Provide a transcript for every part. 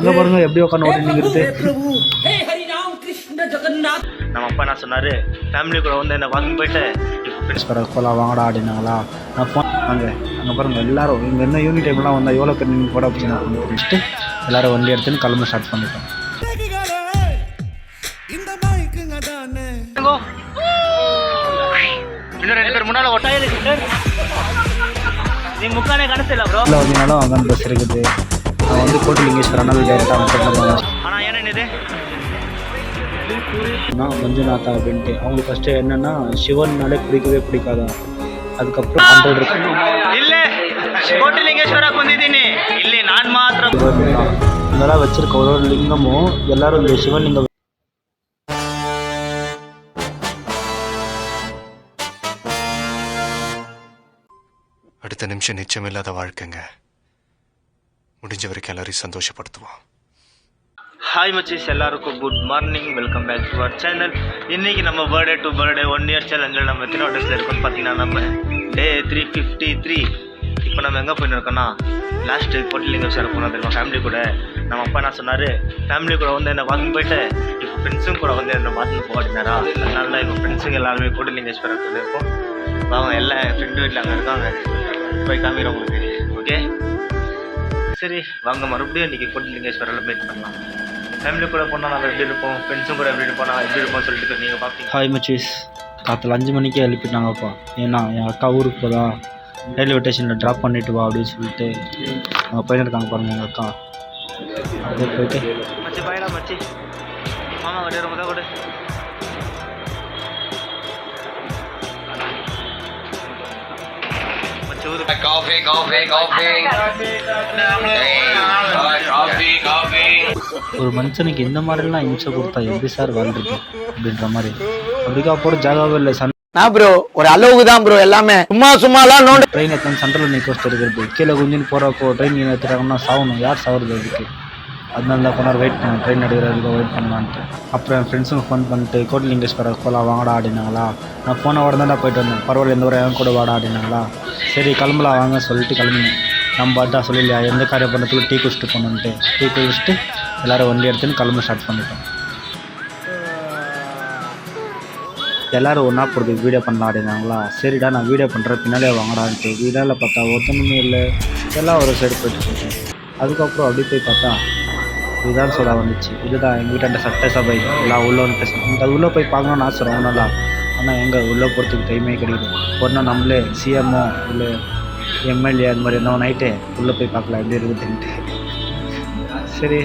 அங்கே பாருங்க எப்படி உட்காந்து ஓட்டி நிற்கிறது. நம்ம அப்பா என்ன சொன்னார், ஃபேமிலி கூட வந்து என்ன வாக்கிங் போயிட்டு இப்போ ஃப்ரெண்ட்ஸ் வர போகலாம் வாங்கடா அப்படின்னாங்களா. நான் ஃபோன் அங்கே பாருங்கள் எல்லோரும் இங்கே என்ன யூனிட் டைம்லாம் வந்தால் எவ்வளோ பேர் நீங்கள் போட அப்படின்னு நான் பிடிச்சிட்டு எல்லோரும் வண்டி எடுத்துன்னு கிளம்ப ஸ்டார்ட் பண்ணிட்டோம். இன்னும் 2 பேர் முன்னால் ஒட்டாயே நீ முக்கானே கணசில்ல ப்ரோ. இல்லை வந்தீங்கனாலும் அங்கே பஸ் இருக்குது. நான் வந்து கோட்டிலிங்கேஸ்வரனால டேரெக்டாக அவங்க ஆனால் ஏன்னா இது மஞ்சுநாதா அப்படின்ட்டு அவங்களுக்கு ஃபஸ்ட்டு என்னென்னா சிவன்னாலே பிடிக்கவே பிடிக்காதா. அதுக்கப்புறம் கண்ட்ரோல் இருக்கு இல்லை கோட்டிலிங்கேஸ்வரா கொண்டிದ್ದೀನಿ இல்லை நான் மாத்திரம் இதெல்லாம் வச்சிருக்க ஒரு லிங்கமும் எல்லாரும் இந்த சிவலிங்கம் அடுத்த நிமிஷம் நிச்சயமில்லாத வாழ்க்கைங்க. முடிஞ்ச வரைக்கும் எல்லாரையும் சந்தோஷப்படுத்துவோம். ஹாய் மச்சீஸ், எல்லாருக்கும் good morning, welcome back to our channel. இன்றைக்கி நம்ம பர்த்டே டு பர்த்டே 1 இயர் சேலஞ்சில் நம்ம எத்தனை டேஸில் இருக்கோம்னு பார்த்தீங்கன்னா நம்ம டே 353. இப்போ நம்ம எங்கே போயின்னு இருக்கோன்னா லாஸ்ட்டு கோட்டிலிங்கேஸ்வரம் போனோம் தெரியுமா ஃபேமிலி கூட. நம்ம அப்பா என்ன சொன்னார், ஃபேமிலி கூட வந்து என்ன வாக்கிங் போயிட்டு இப்போ ஃப்ரெண்ட்ஸும் கூட வந்து என்ன வாக்கிங் போகாட்டினாரா. அதனால தான் இப்போ ஃப்ரெண்ட்ஸுங்க எல்லாருமே கோட்டிலிங்கேஸ்வரம் கொண்டு இருக்கோம். அவங்க எல்லாம் என் ஃப்ரெண்டு வீட்டில் அங்கே இருக்காங்க, போய் காமிக்கிறோம் உங்களுக்கு. ஓகே சரி வாங்க, மறுபடியும் இன்றைக்கி கோட்டிலிங்கேஸ்வரில் மீட் பண்ணலாம். ஃபேமிலி கூட போனால் நம்ம எப்படி இருப்போம், ஃப்ரெண்ட்ஸும் கூட எப்படி இருப்போம், நான் எப்படி இருப்போம் சொல்லிட்டு நீங்கள் பார்ப்பீங்க. ஹாய் மச்சீஸ், காற்றுல 5 மணிக்கே எழுப்பிட்டாங்கப்பா. ஏன்னா என் அக்கா ஊருக்கு போதா ரயில்வே ஸ்டேஷனில் ட்ராப் பண்ணிட்டு வா அப்படின்னு சொல்லிட்டு அவங்க போயின்னு இருக்காங்க பாருங்க எங்கள் அக்கா. அப்படியே போயிட்டு மச்சி பாயடா மச்சி மாமா கூட ரொம்ப தான் கூட ஒரு மனுஷனுக்கு இந்த மாதிரிலாம் இம்சை கொடுத்தா எப்படி சார் வாழ்றது அப்படின்ற மாதிரி. அப்படிக்கா போகிற ஜாகாவே இல்லை. ப்ரோ ஒரு அளவுக்கு தான் ப்ரோ, எல்லாமே சும்மாலாம் நோண்டு. ட்ரெயின் எத்தனை சென்ட்ரல் நீ கோஸ்ட் இருக்கிறது கீழே குஞ்சின்னு போகிறப்போ ட்ரெயின் ஏற்றுறாங்கன்னா சாகணும். யார் சாகுறது அதுக்கு? அதனால தான் கொண்டாரு வெயிட் பண்ணேன், ட்ரெயின் எடுக்கிறதுக்கு வெயிட் பண்ணலான்ட்டு. அப்புறம் என் ஃப்ரெண்ட்ஸுங்க ஃபோன் பண்ணிட்டு கோட்டிலிங்கேஸ்வரம் போகலாம் வாங்கடா அப்படின்னாங்களா. நான் ஃபோனை உடனே போயிட்டு வந்தேன். பரவாயில்ல எந்த ஒரு என் கூட வாடா அப்படின்னாங்களா. சரி கிளம்பலாம் வாங்க சொல்லிட்டு கிளம்பினேன். நம்ம பாட்டா சொல்லலையா எந்த காரியம் பண்ணதுக்கு டீ குடிச்சிட்டு போகணுன்ட்டு டீ குடிச்சிட்டு எல்லோரும் வண்டி எடுத்துன்னு கிளம்ப ஸ்டார்ட் பண்ணிட்டோம். எல்லோரும் ஒன்றா போகிறதுக்கு வீடியோ பண்ணலாம் அப்படின்னாங்களா. சரிடா நான் வீடியோ பண்ணுறேன் பின்னாலே வாங்கடான்ட்டு வீடியோவில் பார்த்தா ஒருத்தனுமே இல்லை, எல்லாம் ஒரு சைடு போயிட்டு போயிட்டேன். அதுக்கப்புறம் அப்படி போய் பார்த்தா இதுதான் சொல்ல வந்துச்சு. இதுதான் எங்கள் வீட்டாண்ட சட்டசபை எல்லாம் உள்ளே வந்து பேசணும். அது உள்ளே போய் பார்க்கணும்னு ஆசை ரொம்ப நல்லா. ஆனால் எங்கே உள்ளே போகிறதுக்கு டைமே கிடையாது. ஒரு நாள் நம்மளே சிஎம்ஓ இல்லை எம்எல்ஏ அது மாதிரி என்ன நைட்டே உள்ளே போய் பார்க்கலாம் எப்படி இருக்குதுன்ட்டு. சரி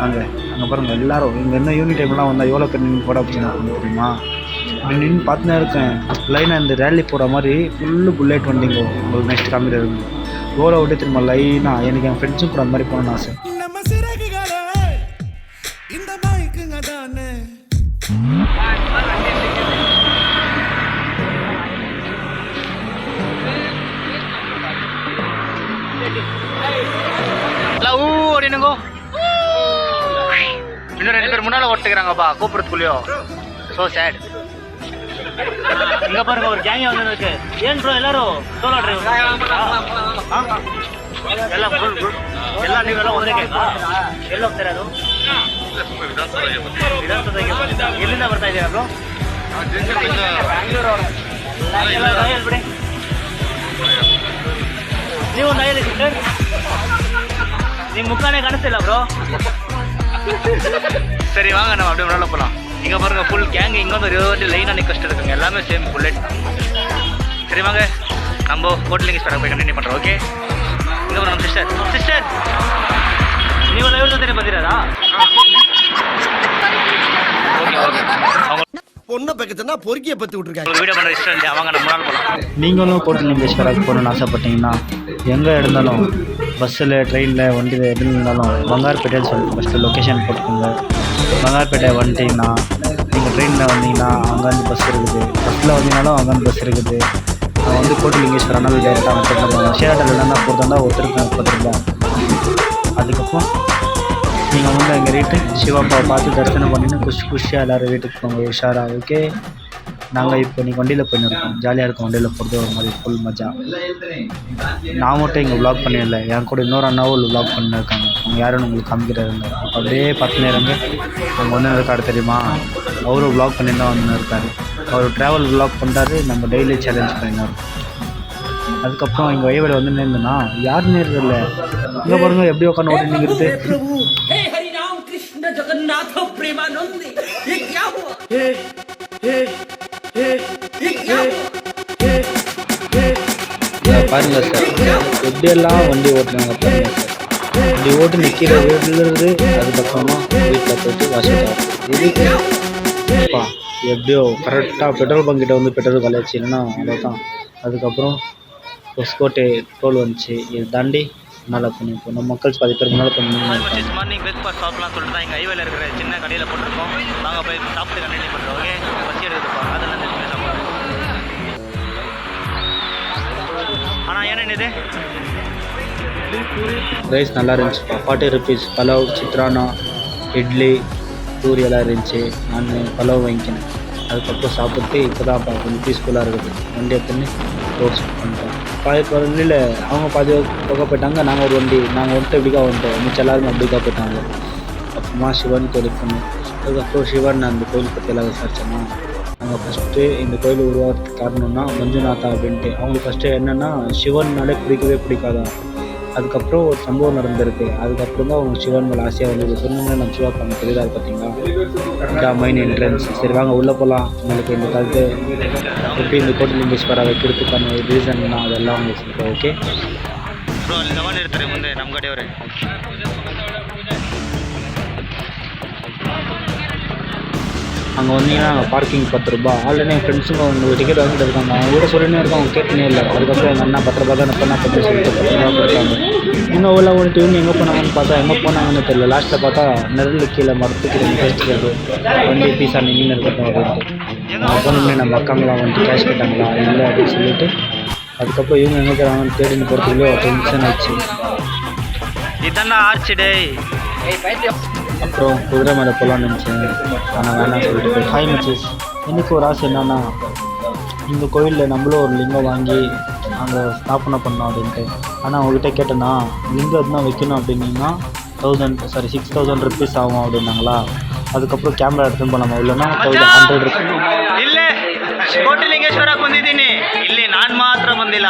அங்கே பாருங்கள் எல்லோரும் இங்கே என்ன யூனிட் டைம்லாம் வந்தால் எவ்வளோ பேர் நீங்கள் போட அப்படின்னு தெரியுமா. இப்படி நின்று பார்த்துனே இருக்கேன். லைனாக இந்த ரேலி போகிற மாதிரி ஃபுல்லு புல்லட் வண்டிங்க உங்களுக்கு நெக்ஸ்ட் காமிக்கிற இருக்கு. எவ்வளோ விட்டு திரும்ப லைனாக எனக்கு என் ஃப்ரெண்ட்ஸும் கூட அந்த மாதிரி போகணுன்னு ஆசை. அப்படின்னுங்கோ இன்னும் 2 பேர் முன்னால் ஒட்டுக்கிறாங்கப்பா கூப்பிட்றதுக்குள்ளேயோ. So sad. இங்கே பாருங்க ஒரு கேங்க வந்துருக்கு. ஏன் ப்ரோ எல்லாரும் சோலோ டிரைவர் எல்லாம் ஃபுல் குட் எல்லாம் நீವೆಲ್ಲ ಒಂದೇ ಕೇಳ್ತಾ ಎಲ್ಲಿ ಹೋಗ್ತೀರಾ? ಅದು ವಿಧಾನಸೌಧಕ್ಕೆ ಎಲ್ಲಿಂದ ಬರ್ತಾ ಇದ್ದೀರಾ ಬ್ರೋ? ಬ್ಯಾಂಗ್ಳೂರು ಹೇಳ್ಬಿಡಿ. ನೀವು ಒಂದು ಹೇಳಿ ಸಿಸ್ಟರ್, ನಿಮ್ಮ ಮುಖಾನೇ ಕಾಣಿಸ್ತಿಲ್ಲ ಬ್ರೋ. சரி வாங்க நம்ம அப்படியே முன்னாடி போகலாம். இங்கே பாருங்கள் ஃபுல் கேங்கு இங்கே வந்து 20 லைனாக நிற்க இருக்குங்க, எல்லாமே சேம் புல்லட். சரி வாங்க நம்ம கோட்டிலிங்கேஸ்வரம் போய் கண்டினியூ பண்ணுறோம். ஓகே இங்கே பாருங்க சிஸ்டர் ನೀವು ಲೈವ್ ಜೊತೆ ಬಂದಿರೋದಾ? ஓகே அவங்க பொண்ணை பக்கத்துனா பொறுக்கியை பற்றி விட்டுருக்காங்க. வீடியோ பண்ணுற இஷ்டம் இல்லை, அவங்க நம்ம முன்னால் போகலாம். நீங்களும் கோட்டிலிங்கேஸ்வரம் போகணுன்னு ஆசைப்பட்டீங்கன்னா எங்கே இருந்தாலும் பஸ்ஸில் ட்ரெயினில் வண்டியில் எது இருந்தாலும் பங்கார்பேட்டைன்னு சொல்லிட்டு ஃபஸ்ட்டு லொக்கேஷன் போட்டுக்கோங்க. பங்கார்பேட்டை வந்துட்டிங்கன்னா நீங்கள் ட்ரெயினில் வந்தீங்கன்னா அங்கேருந்து பஸ் இருக்குது, பஸ்ஸில் வந்தீங்கனாலும் அங்கேருந்து பஸ் இருக்குது. நான் வந்து கோட்டிலிங்கேஸ்வரனால டேரெக்டாக போட்டுருவாங்க. ஷேர்ட்டில் என்னென்னா போகிறதா ஒருத்தருக்கு 30 ரூபா. அதுக்கப்புறம் நீங்கள் வந்து அங்கே ரேட்டு சிவாப்பாவை பார்த்து தரிசனம் பண்ணின்னு குஷியாக எல்லோரும் வீட்டுக்கு போங்க உஷாரா. ஓகே நாங்கள் இப்போ இன்றைக்கி வண்டியில் போயின்னு இருக்கோம். ஜாலியாக இருக்கும் வண்டியில் போகிறது ஒரு மாதிரி ஃபுல் மஜா. நான் மட்டும் இங்கே vlog பண்ணிடல, என் கூட இன்னொரு அண்ணாவும் vlog பண்ணிருக்காங்க. அவங்க யாருன்னு உங்களுக்கு காமிக்கிறாங்க. இப்போ அப்படியே பார்த்துனே இருங்க. அவங்க ஒன்று இருக்காரு தெரியுமா, அவரும் vlog பண்ணிட்டு தான் வந்து இருக்காரு. அவர் ட்ராவல் vlog பண்ணுறாரு, நம்ம டெய்லி சேலஞ்ச் பண்ணினார். அதுக்கப்புறம் இங்கே வயவேல வந்து நின்றுனா யார் நேரில் இங்கே பாருங்க எப்படி உட்காந்து ஓட்டி நிற்கிறது. பாருங்க சார் எப்படியெல்லாம் வண்டி ஓட்டுறாங்க பாருங்க சார். இப்படி ஓட்டு நிற்கிற விழுறது, அதுக்கப்புறமா வீட்டில் போயிட்டு வாசிட்டு இதுப்பா எப்படியோ கரெக்டாக பெட்ரோல் பங்க் கிட்ட வந்து பெட்ரோல் கலைச்சி இல்லைன்னா அவ்வளோதான். அதுக்கப்புறம் ஹொஸ்கோட்டை டோல் வந்துச்சு. இது தாண்டி மேலே பண்ணி போனோம். மக்கள் பாதி பேர் மேலே பண்ணி மார்னிங் பிரேக்ஃபாஸ்ட் சாப்பிட்லாம் சொல்லிட்டு தான் எங்கள் ஹைவேல இருக்கிற சின்ன கடையில் போட்டிருக்கோம். நாங்கள் போய் சாப்பிட்டு கண்டினியூ பண்ணுறோம். ஓகே, பசி எடுத்துப்பா, அதெல்லாம் தெரிஞ்சு சாப்பிட்றோம். ஆனால் ஏன்னா இது ரைஸ் நல்லா இருந்துச்சு. 40 rupees பலாவ், சித்ரானா, இட்லி, பூரி எல்லாம் இருந்துச்சு. நான் பலாவ் வாங்கிக்கினேன். அதுக்கப்புறம் சாப்பிட்டு இப்போ தான் கொஞ்சம் பீஸ்ஃபுல்லாக இருக்குது. வண்டி எடுத்துன்னு ரோட் ஷூட் பண்ணிட்டோம். வண்டியில் அவங்க பாதி பக்கம் போயிட்டாங்க, நாங்கள் ஒரு வண்டி நாங்கள் வந்துட்டு எப்படிக்கா வந்துட்டோம். மிச்சம் எல்லாருமே அப்படிக்கா போயிட்டாங்க. அப்புறமா சிவன் கோயிலுக்கு போனோம். அதுக்கப்புறம் சிவன் அந்த கோயில் பற்றி எல்லாம் விசாரிச்சோன்னா, நாங்கள் ஃபஸ்ட்டு இந்த கோயில் உருவாகிறதுக்கு காரணம்னா மஞ்சுநாதா அப்படின்ட்டு. அவங்களுக்கு ஃபஸ்ட்டு என்னென்னா சிவன்னாலே பிடிக்கவே பிடிக்காதான். அதுக்கப்புறம் ஒரு சம்பவம் நடந்திருக்கு. அதுக்கப்புறம் தான் அவங்க சிவன் மேலே ஆசையாக வந்து சொன்னீங்கன்னா நம்ம சிவா பண்ண தெரியுதா பார்த்தீங்களா. இதான் மெயின் என்ட்ரன்ஸ். சரி வாங்க உள்ளே போகலாம். உங்களுக்கு இந்த கருத்து எப்படி இந்த கோட்டிலிங்கேஸ்வரா வைக்கிறதுக்கான ரீசன்னா அதெல்லாம் உங்களுக்கு சொல்கிறேன். ಓಕೆ ಬ್ರೋ ಅಲ್ಲಿ ಗಮನ ಇರ್ತಾರೆ ಮುಂದೆ ನಮ್ಮ ಕಡೆಯವರೇ. அங்கே வந்தீங்கன்னா அங்கே பார்க்கிங் 10 ரூபா. ஆல்ரெடி என் ஃப்ரெண்ட்ஸுங்க அவங்க டிக்கெட் வாங்கிட்டு இருக்காங்க. அவங்க கூட சொல்லினே இருக்காங்க, அவங்க கேட்டுனே இல்லை. அதுக்கப்புறம் எங்கள் அண்ணா 10 ரூபா தான் பண்ணா பண்ணி சொல்லிட்டு 10 ரூபா கொடுத்தாங்க. இன்னும் அவ்வளோ வந்துட்டு இவங்க எங்கே போனாங்கன்னு பார்த்தா எங்கே போனாங்கன்னு தெரியல. லாஸ்ட்டில் பார்த்தா நெருள் கீழே மரத்துக்கு பேசிக்கிறது வண்டி பீஸா நின்று இருக்கட்டும் அப்படின்ட்டு. நான் போனோடனே நம்ம அக்காங்களாம் வந்துட்டு கேஷ் கேட்டாங்களா இல்லை அப்படின்னு சொல்லிட்டு அதுக்கப்புறம் இவங்க எங்கே போகிறாங்கன்னு தேடின்னு போகிறதுக்குள்ளே டென்ஷன் ஆச்சு. ಇದನ್ನ ಆರ್ಚಿ ಡೇ அப்புறம் குதிரை மேலே போகலான்னு நினச்சேன். ஆனால் வேணாம் சொல்லிட்டு போய் ஹாய் மச்சஸ். எனக்கு ஒரு ஆசை என்னென்னா இந்த கோயிலில் நம்மளும் ஒரு லிங்கம் வாங்கி அங்கே ஸ்தாபனை பண்ணோம் அப்படின்ட்டு. ஆனால் அவங்ககிட்ட கேட்டேன்னா லிங்கம் தான் வைக்கணும் அப்படின்னீங்கன்னா 6,000 rupees ஆகும் அப்படின்னாங்களா. அதுக்கப்புறம் கேமரா எடுத்துன்னு போகலாமா, இல்லைன்னா 100 rupees. ಇಲ್ಲೇ ಕೋಟಿಲಿಂಗೇಶ್ವರ ಬಂದಿದ್ದೀನಿ. ಇಲ್ಲಿ ನಾನು ಮಾತ್ರ ಬಂದಿಲ್ಲ,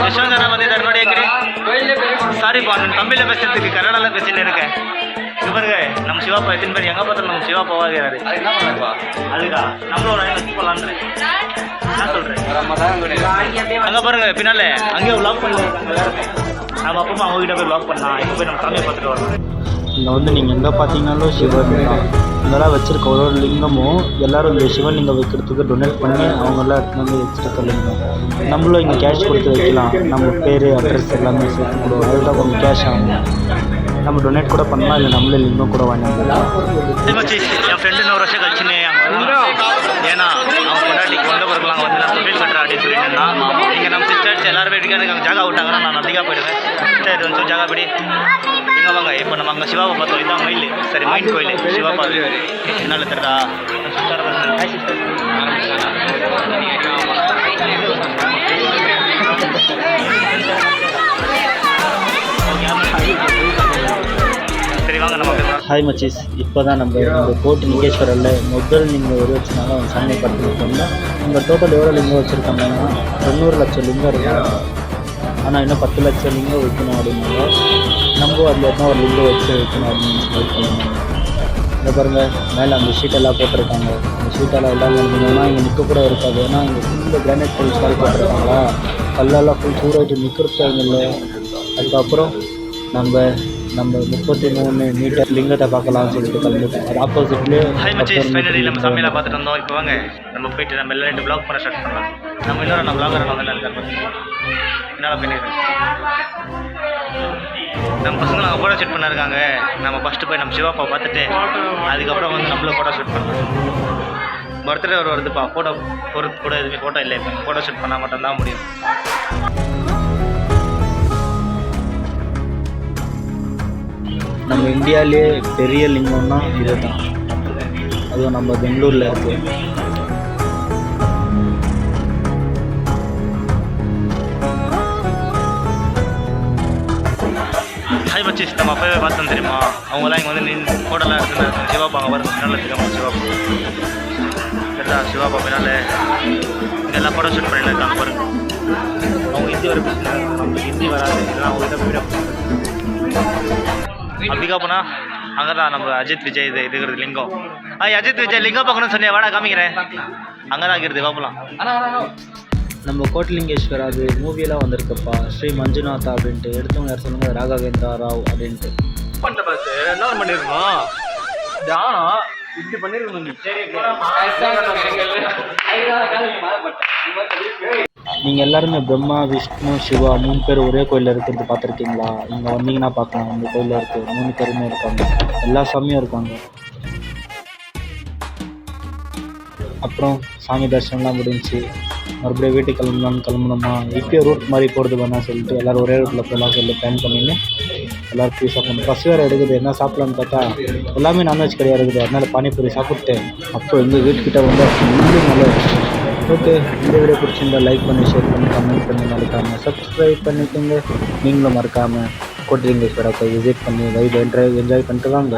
ಎಷ್ಟೊಂದು ಜನ ಬಂದಿದ್ದಾರೆ ನೋಡಿ. ಹೆಂಗ್ರಿ சாரிப்பா, நான் தமிழில் பேசுறதுக்கு கன்னடாவில் பேசிட்டு இருக்கேன். இது பாருங்க நம்ம சிவாப்பா எத்தனை பேர் எங்கே பார்த்தாலும் நம்ம சிவாப்பா வாங்கிறாரு. அதுக்கா நம்மளும் ஒரு ஐநூறு போகலான்னு நான் சொல்கிறேன். அங்கே பாருங்க பின்னால அங்கேயே வ்ளாக் பண்ணிருக்காங்க. நம்ம அப்பப்போ அவங்ககிட்ட போய் வ்ளாக் பண்ணலாம். இப்போ போய் நம்ம சாமியை பார்த்துட்டு வரலாம். இங்கே வந்து நீங்கள் எங்கே பார்த்தீங்கன்னாலும் சிவன் தான். இங்கெல்லாம் வச்சுருக்க ஒரு லிங்கமும் எல்லோரும் இந்த சிவன் லிங்கம் வைக்கிறதுக்கு டொனேட் பண்ணி அவங்கெல்லாம் எடுத்துகிட்டு வந்து வச்சுருக்க லிங்கம். நம்மளும் இங்கே கேஷ் கொடுத்து வைக்கலாம். நம்ம பேர் அட்ரஸ் எல்லாமே சேர்த்து கொடுவோம். அதுதான் கொஞ்சம் கேஷ் ஆகும். நம்ம டொனேட் கூட பண்ணலாம், இல்லை நம்மளே லிங்கம் கூட வாங்கிக்கலாம். என் ஃப்ரெண்டு 1 வருஷம் கழிச்சுன்னு ஏன்னா அவங்க கொண்டாட்டிக்கு வந்த பிறகுலாம் வந்து நான் தொழில் கட்டுறேன் அப்படின்னு சொல்லிட்டு இங்கே நம்ம சிஸ்டர்ஸ் எல்லாருமே எனக்கு ஜாகா விட்டாங்கன்னா நான் அதிகமாக போயிடுவேன். சிஸ்டர் வந்து ஜாகா படி எங்கே வாங்க. இப்போ நம்ம அங்கே சிவாவை பார்த்தோம். இதுதான் மயில், சரி மைண்ட் கோயில் சிவாப்பா என்னால் தெரியா. சரி வாங்க நம்ம ஹாய் மச்சீஸ். இப்போ தான் நம்ம இந்த கோட்டிலிங்கேஸ்வரில் முதல் லிங்கம் எது வச்சுருந்தாங்க அவங்க சாமி படுத்துருக்கோம்னா இங்கே டோட்டல் எவ்வளோ லிங்கம் வச்சுருக்காங்கன்னா 90 லட்சம் லிங்கம் இருக்காங்க. ஆனால் இன்னும் 10 லட்சம் லிங்கம் வைக்கணும் அப்படின்னாங்க. நம்ம அதில் எத்தனை ஒரு லிங்கம் வச்சு வைக்கணும் அப்படின்னு சொல்லிட்டு இங்கே பாருங்கள் மேலே அந்த ஷீட்டெல்லாம் போட்டிருக்காங்க. அந்த ஷீட்டெல்லாம் எல்லாம் இருந்தீங்கன்னா இங்கே நிற்க கூட இருக்காது. ஏன்னா இங்கே ஃபுல்லு கிரானைட் டைல்ஸ் மாதிரி போட்டிருக்காங்களா, கல்லெல்லாம் ஃபுல் சூடாகிட்டு நிற்கிறது இல்லை. அதுக்கப்புறம் நம்ம 33 மீட்டர் லிங்கத்தை பார்க்கலாம்னு சொல்லிட்டு கிளம்பிட்டோம். அது ஆப்போசிட்லேயே ஃபைனலி நம்ம சாமியெல்லாம் பார்த்துட்டு வந்தோம். இப்போ வாங்க நம்ம போயிட்டு நம்ம எல்லாம் 2 vlog பண்ண ஸ்டார்ட் பண்ணலாம். நம்ம இன்னொரு நம்ம vlogger வந்து என்னால் பண்ணிடுறேன். நம்ம பசங்க நாங்கள் ஃபோட்டோ ஷூட் பண்ணிருக்காங்க. நம்ம ஃபஸ்ட்டு போய் நம்ம சிவாப்பா பார்த்துட்டு அதுக்கப்புறம் வந்து நம்மளும் ஃபோட்டோ ஷூட் பண்ணலாம். பர்த்டே வருதுப்பா, ஃபோட்டோ பொறுத்து கூட எதுவுமே ஃபோட்டோ இல்லை. இப்போ ஃபோட்டோ ஷூட் பண்ணால் மட்டும்தான் முடியும். நம்ம இந்தியாவிலே பெரிய லிங்கம்னா இது தான். அதுவும் நம்ம பெங்களூரில் இருக்குது. மச்சி நம்ம அப்பவே பார்த்தோம் தெரியுமா, அவங்களாம் இங்கே வந்து நின்று ஃபோட்டோலாம் எடுத்துருந்தாங்க. சிவாப்பா அங்கே வர பின்னால் இருக்காங்க. சிவாப்பா சரிதா, சிவாப்பா பின்னால் எல்லாம் ஃபோட்டோ ஷூட் பண்ணிட்டு இருக்காங்க பாருங்க. அவங்க ஹிந்தி வர பேசுகிறாங்க, நம்மளுக்கு ஹிந்தி வராது. இதெல்லாம் அவங்க கிட்ட போயிடும். அப்படிக்கா போனா அங்கே தான் நம்ம அஜித் விஜய் இது இருக்கிறது லிங்கம். அஜித் விஜய் லிங்கம் பார்க்கணும்னு சொன்னேன், வாடா காமிக்கிறேன். அங்கே தான் இருக்கிறது, பார்க்கலாம். நம்ம கோட்டலிங்கேஸ்வர் அது மூவியெல்லாம் வந்திருக்குப்பா, ஸ்ரீ மஞ்சுநாதா அப்படின்ட்டு. எடுத்தவங்க யார் சொல்லுங்க, ராகவேந்திரா ராவ் அப்படின்ட்டு. பண்ணிட்ட பாஸ் என்ன பண்ணிருக்கோம், தியானம் இப்படி பண்ணிருக்கணும். நீங்கள் எல்லாருமே பிரம்மா விஷ்ணு சிவா 3 பேர் ஒரே கோயிலில் இருக்கிறது பார்த்துருக்கீங்களா? இங்கே வந்தீங்கன்னா பார்க்கலாம். இந்த கோயிலில் இருக்குது 3 பேருமே இருக்காங்க, எல்லா சாமியும் இருக்காங்க. அப்புறம் சாமி தரிசனம்லாம் முடிஞ்சு மறுபடியும் வீட்டுக்கு கிளம்பணுமா, இப்போயே ரூட் மாதிரி போகிறது வேணாம் சொல்லிட்டு எல்லோரும் ஒரே ரூட்டில் போகலாம் சொல்லி பிளான் பண்ணின்னு எல்லோரும் போய் சாப்பிடணும். பஸ் வேறு எடுக்குது, என்ன சாப்பிட்லான்னு பார்த்தா எல்லாமே நான்வெஜ் கடையாக இருக்குது. அதனால் பானிபூரி சாப்பிட்டு அப்போ எங்கள் வீட்டுக்கிட்ட வந்து இன்னும் நல்லா. ஓகே, இந்த வீடியோ பிடிச்சிருந்தா லைக் பண்ணி, ஷேர் பண்ணி, கமெண்ட் பண்ணி, மறக்காமல் சப்ஸ்கிரைப் பண்ணிக்கோங்க. நீங்களும் மறக்காமல் கோட்டலிங்கேஸ்வரத்தை விசிட் பண்ணி வைப் என்ஜாய் பண்ணிட்டு வாங்க.